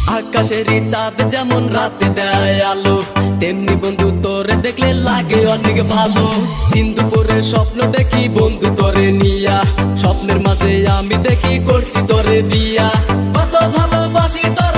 আকাশেরই চাঁদ যেমন রাতে দেয় আলো, তেমনি বন্ধু তোরে দেখলে লাগে অনেক ভালো। দিন দুপুরে স্বপ্ন দেখি বন্ধু তোরে নিয়া, স্বপ্নের মাঝে আমি দেখি করছি তোরে বিয়া। কত ভালোবাসি তোরে